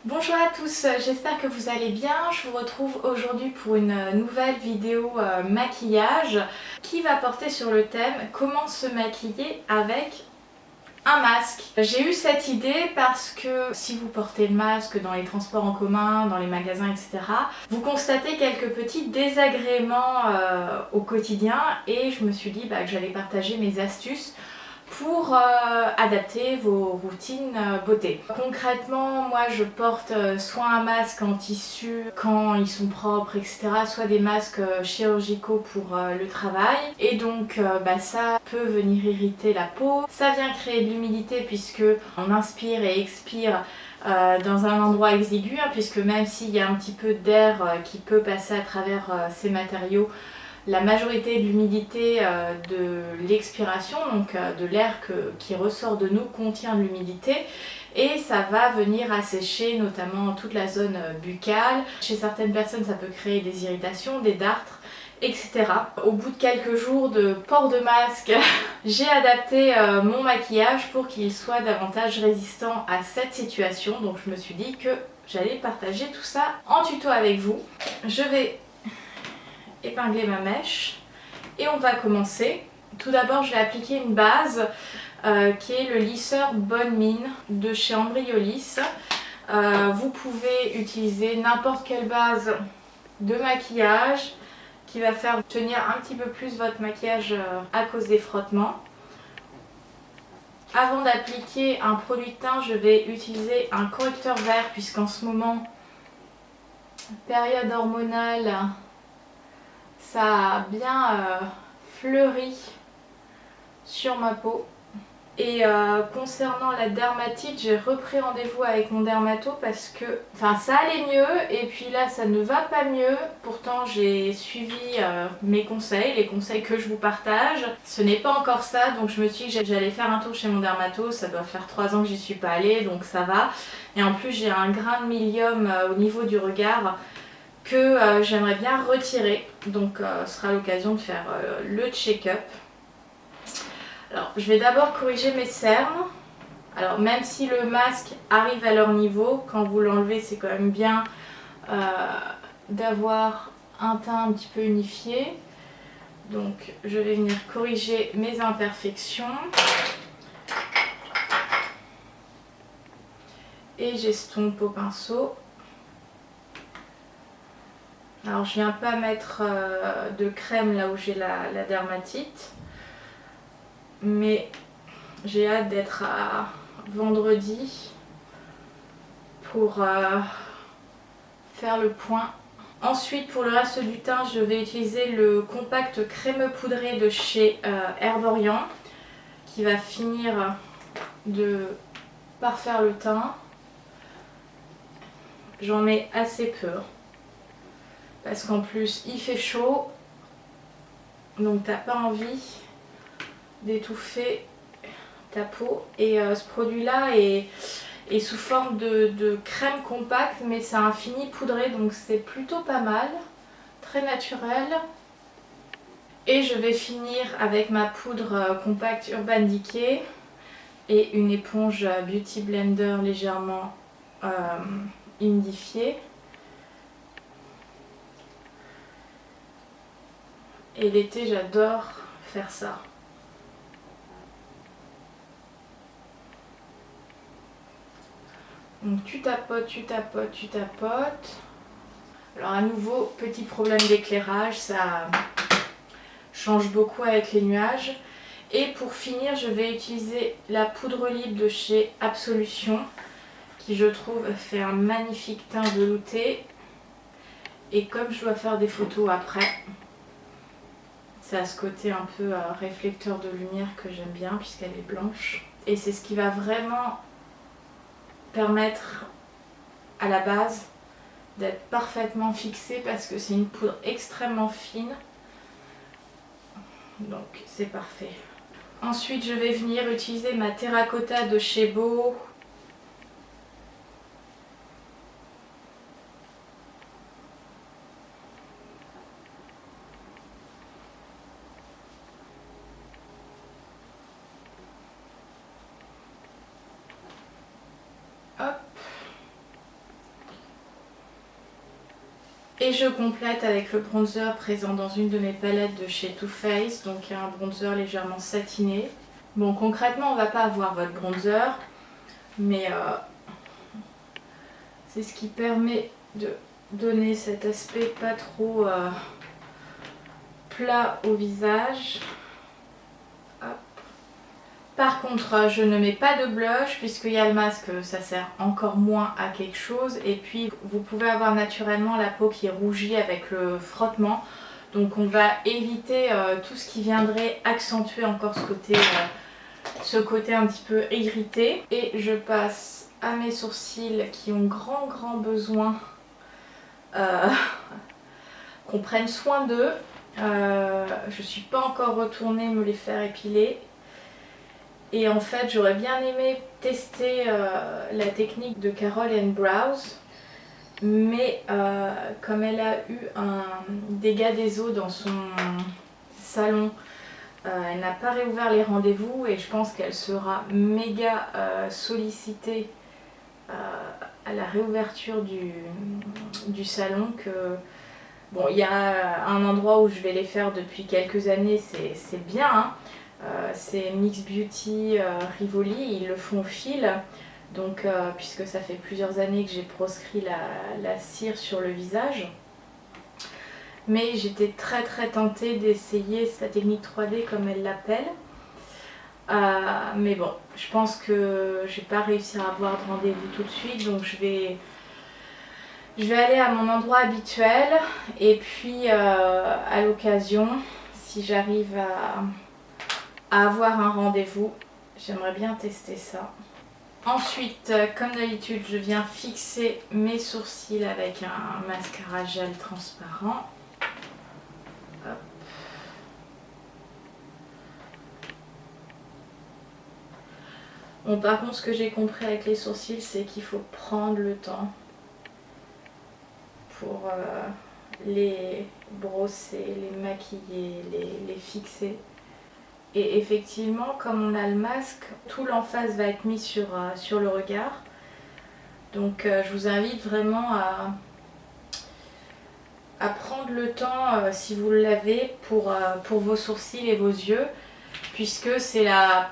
Bonjour à tous, j'espère que vous allez bien. Je vous retrouve aujourd'hui pour une nouvelle vidéo maquillage qui va porter sur le thème comment se maquiller avec un masque. J'ai eu cette idée parce que si vous portez le masque dans les transports en commun, dans les magasins, etc., vous constatez quelques petits désagréments au quotidien et je me suis dit que j'allais partager mes astuces pour adapter vos routines beauté. Concrètement, moi je porte soit un masque en tissu quand ils sont propres, etc., soit des masques chirurgicaux pour le travail. Et donc ça peut venir irriter la peau. Ça vient créer de l'humidité puisque on inspire et expire dans un endroit exigu, puisque même s'il y a un petit peu d'air qui peut passer à travers ces matériaux, la majorité de l'humidité de l'expiration, donc de l'air qui ressort de nous, contient de l'humidité et ça va venir assécher notamment toute la zone buccale. Chez certaines personnes, ça peut créer des irritations, des dartres, etc. Au bout de quelques jours de port de masque, j'ai adapté mon maquillage pour qu'il soit davantage résistant à cette situation. Donc je me suis dit que j'allais partager tout ça en tuto avec vous. Je vais épingler ma mèche et on va commencer. Tout d'abord, je vais appliquer une base qui est le lisseur Bonne Mine de chez Ambriolis. Vous pouvez utiliser n'importe quelle base de maquillage qui va faire tenir un petit peu plus votre maquillage à cause des frottements. Avant d'appliquer un produit de teint, je vais utiliser un correcteur vert puisqu'en ce moment, période hormonale, ça a bien fleuri sur ma peau. Et concernant la dermatite, j'ai repris rendez-vous avec mon dermato parce que ça allait mieux et puis là ça ne va pas mieux. Pourtant j'ai suivi mes conseils, les conseils que je vous partage. Ce n'est pas encore ça, donc je me suis dit que j'allais faire un tour chez mon dermato. Ça doit faire 3 ans que j'y suis pas allée, donc ça va. Et en plus j'ai un grain de milium au niveau du regard que j'aimerais bien retirer. Donc ce sera l'occasion de faire le check-up. Alors, je vais d'abord corriger mes cernes. Alors, même si le masque arrive à leur niveau, quand vous l'enlevez, c'est quand même bien d'avoir un teint un petit peu unifié. Donc, je vais venir corriger mes imperfections. Et j'estompe au pinceau. Alors, je viens pas mettre de crème là où j'ai la dermatite. Mais j'ai hâte d'être à vendredi pour faire le point. Ensuite, pour le reste du teint, je vais utiliser le compact crémeux poudré de chez Herborian qui va finir de parfaire le teint. J'en mets assez peu parce qu'en plus il fait chaud, donc t'as pas envie d'étouffer ta peau. Et ce produit là est sous forme de crème compacte, mais c'est un fini poudré, donc c'est plutôt pas mal, très naturel. Et je vais finir avec ma poudre compacte Urban Decay et une éponge Beauty Blender légèrement humidifiée. Et l'été, j'adore faire ça. Donc tu tapotes, tu tapotes, tu tapotes. Alors à nouveau, petit problème d'éclairage, ça change beaucoup avec les nuages. Et pour finir, je vais utiliser la poudre libre de chez Absolution, qui je trouve fait un magnifique teint velouté. Et comme je dois faire des photos après, ça a ce côté un peu réflecteur de lumière que j'aime bien puisqu'elle est blanche. Et c'est ce qui va vraiment permettre à la base d'être parfaitement fixée parce que c'est une poudre extrêmement fine. Donc c'est parfait. Ensuite, je vais venir utiliser ma terracotta de chez Beau. Hop. Et je complète avec le bronzer présent dans une de mes palettes de chez Too Faced, donc un bronzer légèrement satiné. Bon, concrètement on va pas avoir votre bronzer, mais c'est ce qui permet de donner cet aspect pas trop plat au visage. Hop. Par contre, je ne mets pas de blush puisqu'il y a le masque, ça sert encore moins à quelque chose. Et puis, vous pouvez avoir naturellement la peau qui est rougie avec le frottement. Donc, on va éviter tout ce qui viendrait accentuer encore ce côté un petit peu irrité. Et je passe à mes sourcils qui ont grand besoin qu'on prenne soin d'eux. Je suis pas encore retournée me les faire épiler. Et en fait, j'aurais bien aimé tester la technique de Carole & Brows, mais comme elle a eu un dégât des eaux dans son salon, elle n'a pas réouvert les rendez-vous et je pense qu'elle sera méga sollicitée à la réouverture du salon. Bon, il y a un endroit où je vais les faire depuis quelques années, c'est bien, hein. C'est Mix Beauty Rivoli, ils le font au fil, donc puisque ça fait plusieurs années que j'ai proscrit la cire sur le visage. Mais j'étais très tentée d'essayer sa technique 3D comme elle l'appelle. Mais bon, je pense que je vais pas réussir à avoir de rendez-vous tout de suite, donc je vais aller à mon endroit habituel et puis à l'occasion, si j'arrive à avoir un rendez-vous, j'aimerais bien tester ça. Ensuite, comme d'habitude, je viens fixer mes sourcils avec un mascara gel transparent. Hop. Bon, par contre, ce que j'ai compris avec les sourcils, c'est qu'il faut prendre le temps pour les brosser, les maquiller, les fixer. Et effectivement, comme on a le masque, tout l'emphase va être mis sur le regard. Donc je vous invite vraiment à prendre le temps, si vous l'avez, pour vos sourcils et vos yeux, puisque c'est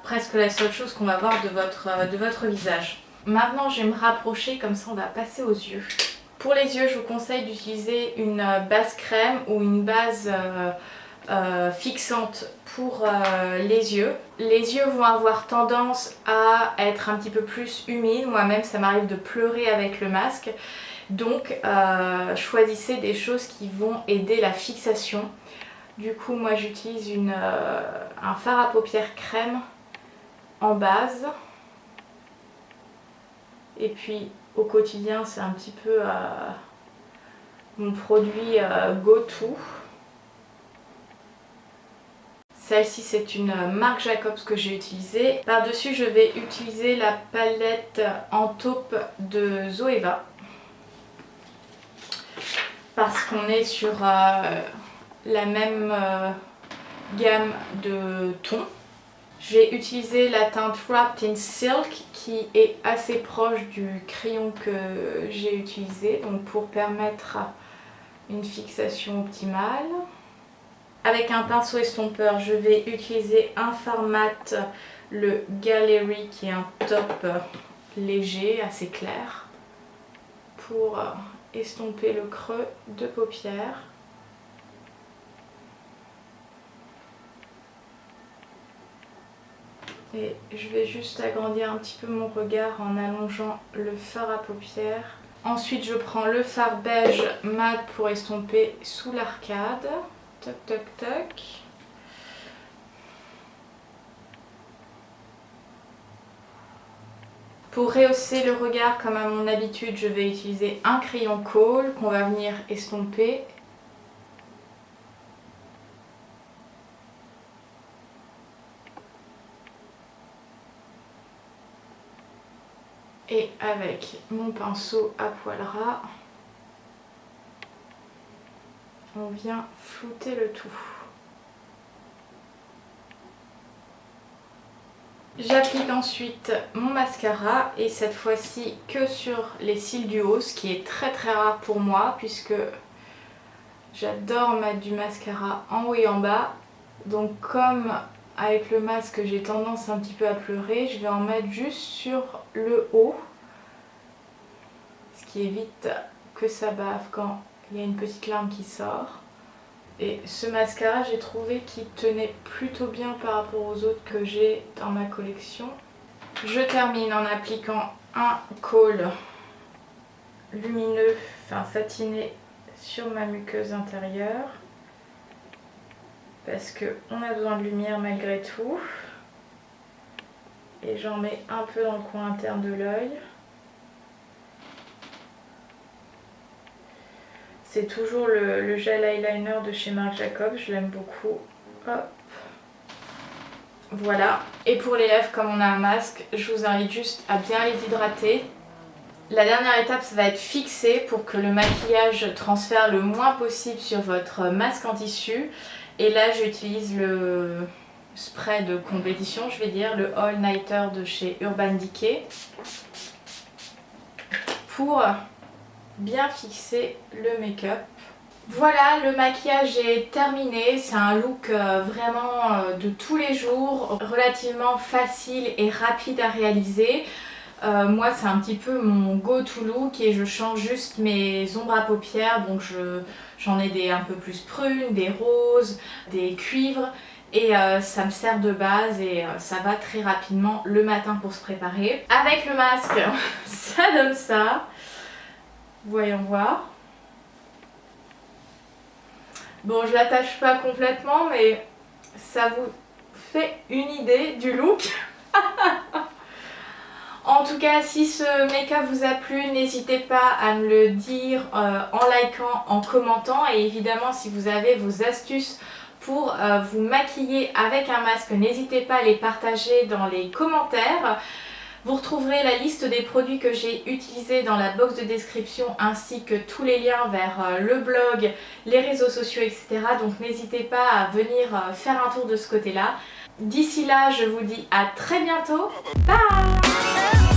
presque la seule chose qu'on va voir de votre visage. Maintenant, je vais me rapprocher, comme ça on va passer aux yeux. Pour les yeux, je vous conseille d'utiliser une base crème ou une base fixante pour les yeux. Les yeux vont avoir tendance à être un petit peu plus humides. Moi-même, ça m'arrive de pleurer avec le masque. Donc, choisissez des choses qui vont aider la fixation. Du coup, moi, j'utilise un fard à paupières crème en base. Et puis, au quotidien, c'est un petit peu mon produit go-to. Celle-ci, c'est une marque Jacobs que j'ai utilisée. Par-dessus, je vais utiliser la palette en taupe de Zoeva. Parce qu'on est sur la même gamme de tons. J'ai utilisé la teinte Wrapped in Silk qui est assez proche du crayon que j'ai utilisé, donc pour permettre une fixation optimale. Avec un pinceau estompeur, je vais utiliser un fard mat, le Gallery, qui est un taupe léger, assez clair, pour estomper le creux de paupière. Et je vais juste agrandir un petit peu mon regard en allongeant le fard à paupières. Ensuite, je prends le fard beige mat pour estomper sous l'arcade. Toc toc toc. Pour rehausser le regard comme à mon habitude, je vais utiliser un crayon Kohl qu'on va venir estomper. Et avec mon pinceau à poil ras, on vient flouter le tout. J'applique ensuite mon mascara et cette fois-ci que sur les cils du haut, ce qui est très rare pour moi puisque J'adore mettre du mascara en haut et en bas. Donc comme avec le masque j'ai tendance un petit peu à pleurer, je vais en mettre juste sur le haut. Ce qui évite que ça bave quand il y a une petite larme qui sort. Et ce mascara, j'ai trouvé qu'il tenait plutôt bien par rapport aux autres que j'ai dans ma collection. Je termine en appliquant un col lumineux, enfin satiné, sur ma muqueuse intérieure. Parce qu'on a besoin de lumière malgré tout. Et j'en mets un peu dans le coin interne de l'œil. C'est toujours le gel eyeliner de chez Marc Jacobs, je l'aime beaucoup. Hop. Voilà. Et pour les lèvres, comme on a un masque, je vous invite juste à bien les hydrater. La dernière étape, ça va être fixer pour que le maquillage transfère le moins possible sur votre masque en tissu. Et là, j'utilise le spray de compétition, je vais dire, le All Nighter de chez Urban Decay, pour bien fixer le make-up. Voilà, le maquillage est terminé. C'est un look vraiment de tous les jours, relativement facile et rapide à réaliser. Moi, c'est un petit peu mon go-to look et je change juste mes ombres à paupières. Donc j'en ai des un peu plus prunes, des roses, des cuivres. Et ça me sert de base et ça va très rapidement le matin pour se préparer. Avec le masque, ça donne ça. Voyons voir. Bon, je l'attache pas complètement, mais ça vous fait une idée du look. En tout cas, si ce make-up vous a plu, n'hésitez pas à me le dire en likant, en commentant. Et évidemment, si vous avez vos astuces pour vous maquiller avec un masque, n'hésitez pas à les partager dans les commentaires. Vous retrouverez la liste des produits que j'ai utilisés dans la box de description ainsi que tous les liens vers le blog, les réseaux sociaux, etc. Donc n'hésitez pas à venir faire un tour de ce côté-là. D'ici là, je vous dis à très bientôt. Bye!